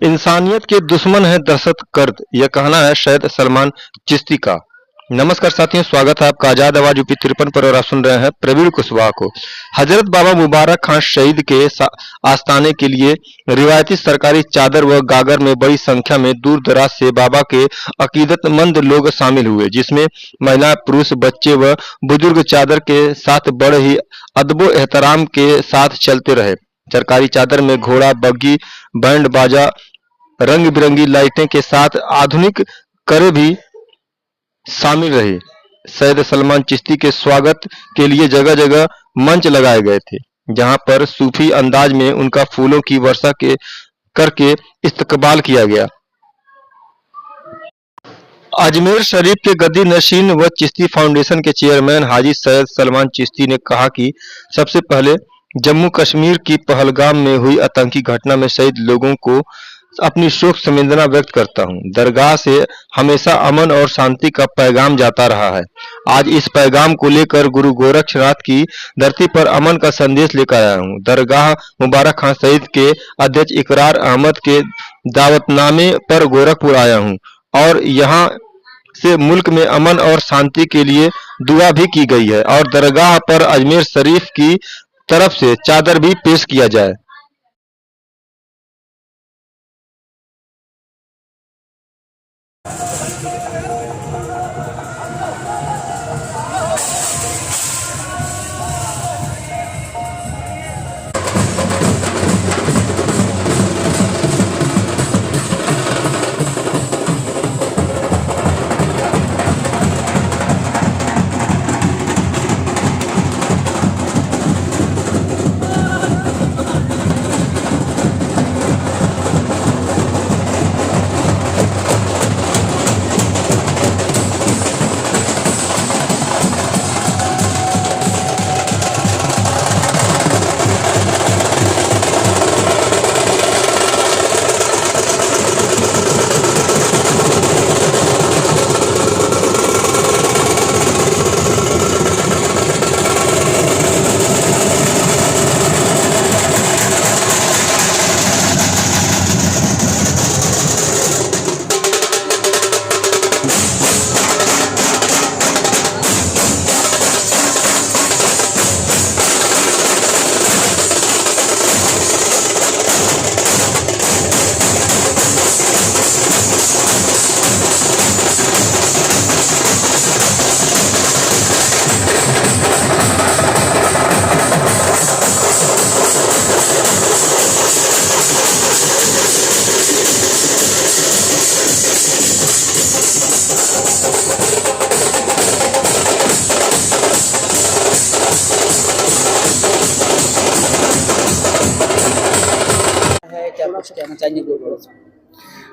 इंसानियत के दुश्मन है दहशतगर्द, यह कहना है सैयद सलमान चिश्ती का। नमस्कार साथियों, स्वागत है आपका आजाद आवाज यूपी 53 पर और आप सुन रहे हैं प्रवीण कुशवाहा को। हजरत बाबा मुबारक खान शहीद के आस्थाने के लिए रिवायती सरकारी चादर व गागर में बड़ी संख्या में दूर दराज से बाबा के अकीदतमंद लोग शामिल हुए, जिसमें महिला, पुरुष, बच्चे व बुजुर्ग चादर के साथ बड़े ही अदबो एहतराम के साथ चलते रहे। सरकारी चादर में घोड़ा, बग्गी, बैंड बाजा, रंग बिरंगी लाइटें के साथ आधुनिक करे भी शामिल रहे। सैयद सलमान चिश्ती के स्वागत के लिए जगह जगह मंच लगाए गए थे, जहां पर सूफी अंदाज में उनका फूलों की वर्षा करके इस्तकबाल किया गया। अजमेर शरीफ के गद्दी नशीन व चिश्ती फाउंडेशन के चेयरमैन हाजी सैयद सलमान चिश्ती ने कहा कि सबसे पहले जम्मू कश्मीर की पहलगाम में हुई आतंकी घटना में शहीद लोगों को अपनी शोक संवेदना व्यक्त करता हूं। दरगाह से हमेशा अमन और शांति का पैगाम जाता रहा है। आज इस पैगाम को लेकर गुरु गोरक्षनाथ की धरती पर अमन का संदेश लेकर आया हूं। दरगाह मुबारक खान शहीद के अध्यक्ष इकरार अहमद के दावतनामे पर गोरखपुर आया हूं और यहां से मुल्क में अमन और शांति के लिए दुआ भी की गई है और दरगाह पर अजमेर शरीफ की तरफ से चादर भी पेश किया जाए।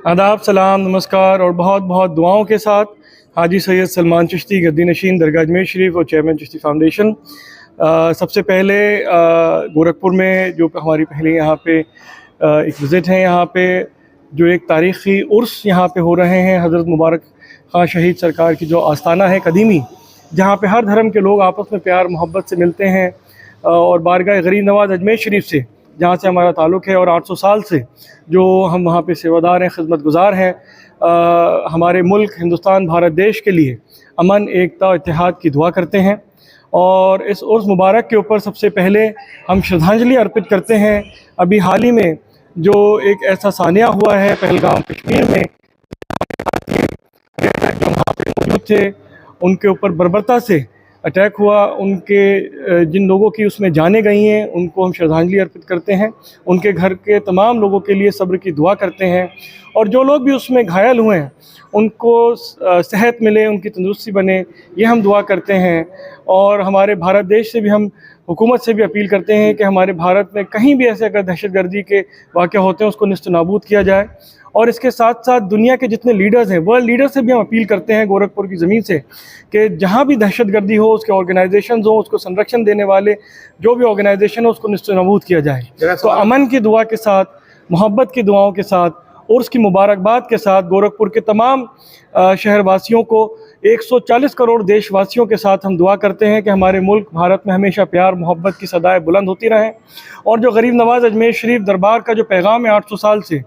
आदाब, सलाम, नमस्कार और बहुत बहुत दुआओं के साथ हाजी सैयद सलमान चिश्ती गद्दी नशीन दरगाह अजमेर शरीफ और चेयरमैन चिश्ती फाउंडेशन। सबसे पहले गोरखपुर में जो हमारी पहले यहाँ पे एक विज़िट है, यहाँ पे जो एक तारीख़ी उर्स यहाँ पे हो रहे हैं हज़रत मुबारक खान शहीद सरकार की जो आस्थाना है कदीमी, जहाँ पे हर धर्म के लोग आपस में प्यार मोहब्बत से मिलते हैं और बारगाह गरीब नवाज अजमेर शरीफ से जहाँ से हमारा ताल्लुक़ है और 800 साल से जो हम वहाँ पे सेवादार हैं, खिदमतगुज़ार हैं, हमारे मुल्क हिंदुस्तान भारत देश के लिए अमन, एकता, इत्तेहाद की दुआ करते हैं। और इस उर्स मुबारक के ऊपर सबसे पहले हम श्रद्धांजलि अर्पित करते हैं। अभी हाल ही में जो एक ऐसा सानिया हुआ है पहलगाम कश्मीर में, जो वहाँ पे मौजूद थे उनके ऊपर बर्बरता से अटैक हुआ, उनके जिन लोगों की उसमें जानें गई हैं उनको हम श्रद्धांजलि अर्पित करते हैं। उनके घर के तमाम लोगों के लिए सब्र की दुआ करते हैं और जो लोग भी उसमें घायल हुए हैं उनको सेहत मिले, उनकी तंदुरुस्ती बने, ये हम दुआ करते हैं। और हमारे भारत देश से भी हम हुकूमत से भी अपील करते हैं कि हमारे भारत में कहीं भी ऐसे अगर दहशतगर्दी के वाक़या होते हैं उसको निस्त नाबूद किया जाए। और इसके साथ साथ दुनिया के जितने लीडर्स हैं, वर्ल्ड लीडर से भी हम अपील करते हैं गोरखपुर की ज़मीन से कि जहाँ भी दहशतगर्दी हो, उसके ऑर्गेनाइजेशंस हो, उसको संरक्षण देने वाले जो भी ऑर्गेनाइजेशन हो उसको निस्त नाबूद किया जाए। तो अमन की दुआ के साथ, मोहब्बत की दुआओं के साथ उर्स की मुबारकबाद के साथ गोरखपुर के तमाम शहरवासियों को 140 करोड़ देशवासियों के साथ हम दुआ करते हैं कि हमारे मुल्क भारत में हमेशा प्यार मोहब्बत की सदाएं बुलंद होती रहें और जो गरीब नवाज अजमेर शरीफ दरबार का जो पैगाम है 800 साल से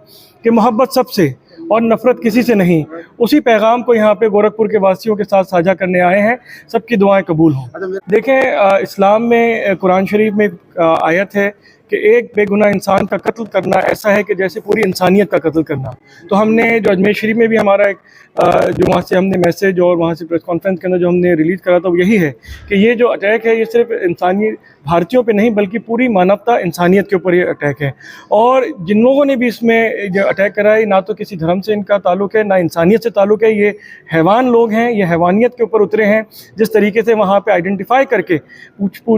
कि मोहब्बत सबसे और नफ़रत किसी से नहीं, उसी पैगाम को यहाँ पे गोरखपुर के वासियों के साथ साझा करने आए हैं। सबकी दुआएं कबूल हों। देखें, इस्लाम में कुरान शरीफ में आयत है कि एक बेगुनाह इंसान का कत्ल करना ऐसा है कि जैसे पूरी इंसानियत का कत्ल करना। तो हमने जो अजमेर शरीफ में भी हमारा एक जो वहाँ से हमने मैसेज और वहाँ से प्रेस कॉन्फ्रेंस के अंदर जो हमने रिलीज़ करा था वो यही है कि ये जो अटैक है ये सिर्फ इंसानी भारतीयों पे नहीं बल्कि पूरी मानवता इंसानियत के ऊपर ये अटैक है। और जिन लोगों ने भी इसमें जो अटैक करा है ना तो किसी धर्म से इनका ताल्लुक़ है ना इंसानियत से ताल्लुक़ है, ये हैवान लोग हैं, ये हैवानियत के ऊपर उतरे हैं। जिस तरीके से वहाँ पे आइडेंटिफाई करके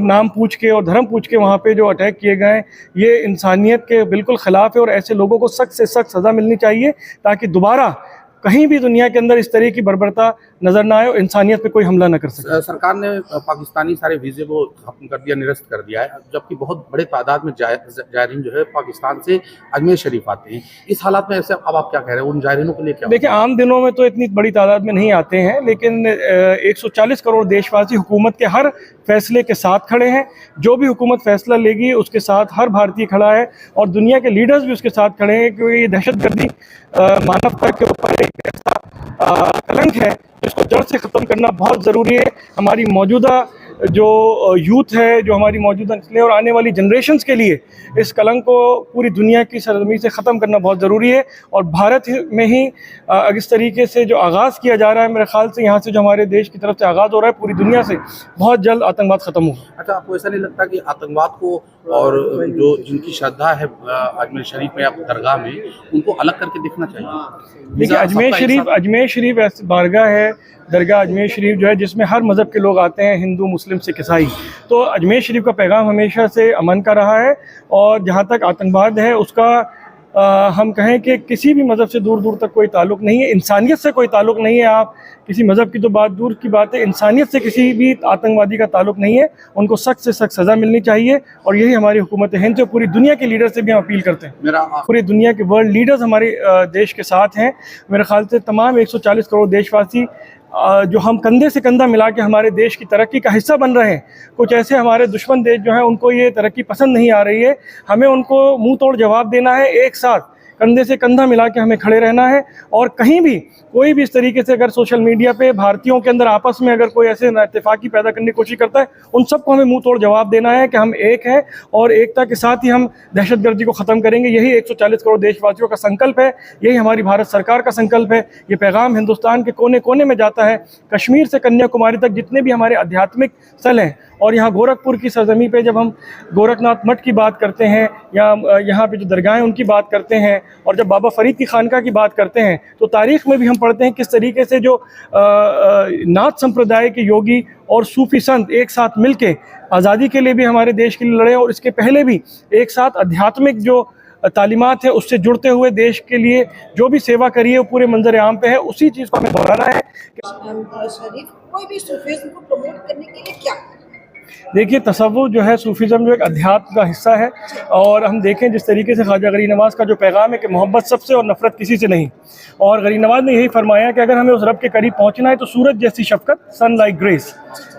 नाम पूछ के और धर्म पूछ के वहाँ पे जो अटैक किए गए ये इंसानियत के बिल्कुल ख़िलाफ़ है और ऐसे लोगों को सख्त से सख्त सज़ा मिलनी चाहिए ताकि दोबारा कहीं भी दुनिया के अंदर इस तरह की बर्बरता नज़र ना आए और इंसानियत पे कोई हमला न कर सके। सरकार ने पाकिस्तानी सारे वीज़े को खत्म कर दिया, निरस्त कर दिया है, जबकि बहुत बड़े तादाद में जायरीन जो है पाकिस्तान से अजमेर शरीफ आते हैं। इस हालात में ऐसे अब आप क्या कह रहे हैं, उन जायरीनों के लिए क्या? देखिए, आम दिनों में तो इतनी बड़ी तादाद में नहीं आते हैं, लेकिन 140 करोड़ देशवासी हुकूमत के हर फैसले के साथ खड़े हैं। जो भी हुकूमत फैसला लेगी उसके साथ हर भारतीय खड़ा है और दुनिया के लीडर्स भी उसके साथ खड़े हैं, क्योंकि ये दहशतगर्दी मानवता के ऊपर एक ऐसा कलंक है जिसको जड़ से ख़त्म करना बहुत ज़रूरी है। हमारी मौजूदा जो यूथ है, जो हमारी मौजूदा नस्लें और आने वाली जनरेशन्स के लिए इस कलंक को पूरी दुनिया की सरजमीन से ख़त्म करना बहुत ज़रूरी है। और भारत में ही इस तरीके से जो आगाज़ किया जा रहा है, मेरे ख्याल से यहाँ से जो हमारे देश की तरफ से आगाज़ हो रहा है, पूरी दुनिया से बहुत जल्द आतंकवाद ख़त्म होगा। अच्छा, आपको ऐसा नहीं लगता कि आतंकवाद को और जो जिनकी श्रद्धा है अजमेर शरीफ में या दरगाह में, उनको अलग करके देखना चाहिए? देखिए, अजमेर शरीफ ऐसी बारगाह है, दरगाह अजमेर शरीफ जो है जिसमें हर मज़हब के लोग आते हैं, हिंदू मुस्लिम सिख ईसाई। तो अजमेर शरीफ का पैगाम हमेशा से अमन का रहा है और जहाँ तक आतंकवाद है उसका हम कहें कि किसी भी मज़हब से दूर दूर तक कोई ताल्लुक़ नहीं है, इंसानियत से कोई ताल्लुक़ नहीं है। आप किसी मज़हब की तो बात दूर की बात है, इंसानियत से किसी भी आतंकवादी का ताल्लुक़ नहीं है। उनको सख्त से सख्त सज़ा मिलनी चाहिए और यही हमारी हुकूमत हिंद से पूरी दुनिया के लीडर से भी हम अपील करते हैं। पूरी दुनिया के वर्ल्ड लीडर्स हमारे देश के साथ हैं। मेरे ख्याल से तमाम 140 करोड़ देशवासी जो हम कंधे से कंधा मिला के हमारे देश की तरक्की का हिस्सा बन रहे हैं। कुछ ऐसे हमारे दुश्मन देश जो हैं उनको ये तरक्की पसंद नहीं आ रही है, हमें उनको मुंह तोड़ जवाब देना है। एक साथ कंधे से कंधा मिला के हमें खड़े रहना है और कहीं भी कोई भी इस तरीके से अगर सोशल मीडिया पे भारतीयों के अंदर आपस में अगर कोई ऐसे इत्तेफाकी पैदा करने की कोशिश करता है, उन सबको हमें मुंह तोड़ जवाब देना है कि हम एक हैं और एकता के साथ ही हम दहशतगर्दी को ख़त्म करेंगे। यही 140 करोड़ देशवासियों का संकल्प है, यही हमारी भारत सरकार का संकल्प है। ये पैगाम हिंदुस्तान के कोने कोने में जाता है, कश्मीर से कन्याकुमारी तक जितने भी हमारे आध्यात्मिक स्थल हैं। और यहाँ गोरखपुर की सरजमी पे जब हम गोरखनाथ मठ की बात करते हैं या यहाँ पे जो दरगाहें उनकी बात करते हैं और जब बाबा फरीद की खानका की बात करते हैं, तो तारीख़ में भी हम पढ़ते हैं किस तरीके से जो नाथ संप्रदाय के योगी और सूफी संत एक साथ मिलके आज़ादी के लिए भी हमारे देश के लिए लड़े और इसके पहले भी एक साथ आध्यात्मिक जो तालीमात है उससे जुड़ते हुए देश के लिए जो भी सेवा करी है वो पूरे मंजर आम पे है। उसी चीज़ को हमें दोहराना है। कोई भी सूफीज़्म को प्रमोट करने के लिए क्या? देखिए, तसव्वुफ़ जो है, सूफीज़्म जो एक अध्यात्म का हिस्सा है और हम देखें जिस तरीके से ख्वाजा गरीब नवाज़ का जो पैगाम है कि मोहब्बत सबसे और नफ़रत किसी से नहीं। और गरीब नवाज़ ने यही फरमाया कि अगर हमें उस रब के करीब पहुंचना है तो सूरज जैसी शफ़क़त, सन लाइक ग्रेस,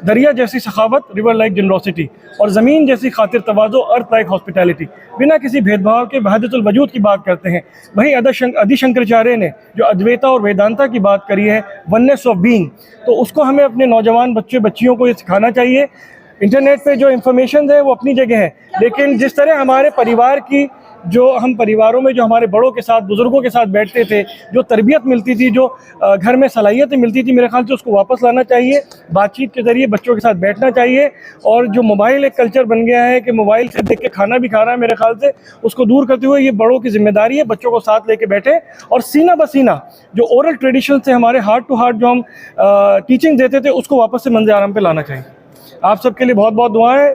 दरिया जैसी सखावत, रिवर लाइक जनरोसिटी, और ज़मीन जैसी खातिर तवाज़ो, अर्थ लाइक हॉस्पिटैलिटी, बिना किसी भेदभाव के वहदतुल वजूद की बात करते हैं। वहीं आदि शंकराचार्य ने जो अद्वैता और वेदांता की बात करी है, वननेस ऑफ बीइंग, तो उसको हमें अपने नौजवान बच्चियों को ये सिखाना चाहिए। इंटरनेट पे जो इन्फॉर्मेशन है वो अपनी जगह है, लेकिन जिस तरह हमारे परिवार की जो हम परिवारों में जो हमारे बड़ों के साथ, बुज़ुर्गों के साथ बैठते थे, जो तरबियत मिलती थी, जो घर में सलाहियतें मिलती थी, मेरे ख्याल से उसको वापस लाना चाहिए। बातचीत के ज़रिए बच्चों के साथ बैठना चाहिए। और जो मोबाइल एक कल्चर बन गया है कि मोबाइल से देख के खाना भी खा रहा है, मेरे ख्याल से उसको दूर करते हुए ये बड़ों की जिम्मेदारी है, बच्चों को साथ लेके बैठे और सीना बसीना जो ओरल ट्रेडिशन से हमारे हार्ट टू हार्ट जो हम टीचिंग देते थे उसको वापस से मंज़र आराम पे लाना चाहिए। आप सबके लिए बहुत बहुत दुआएं।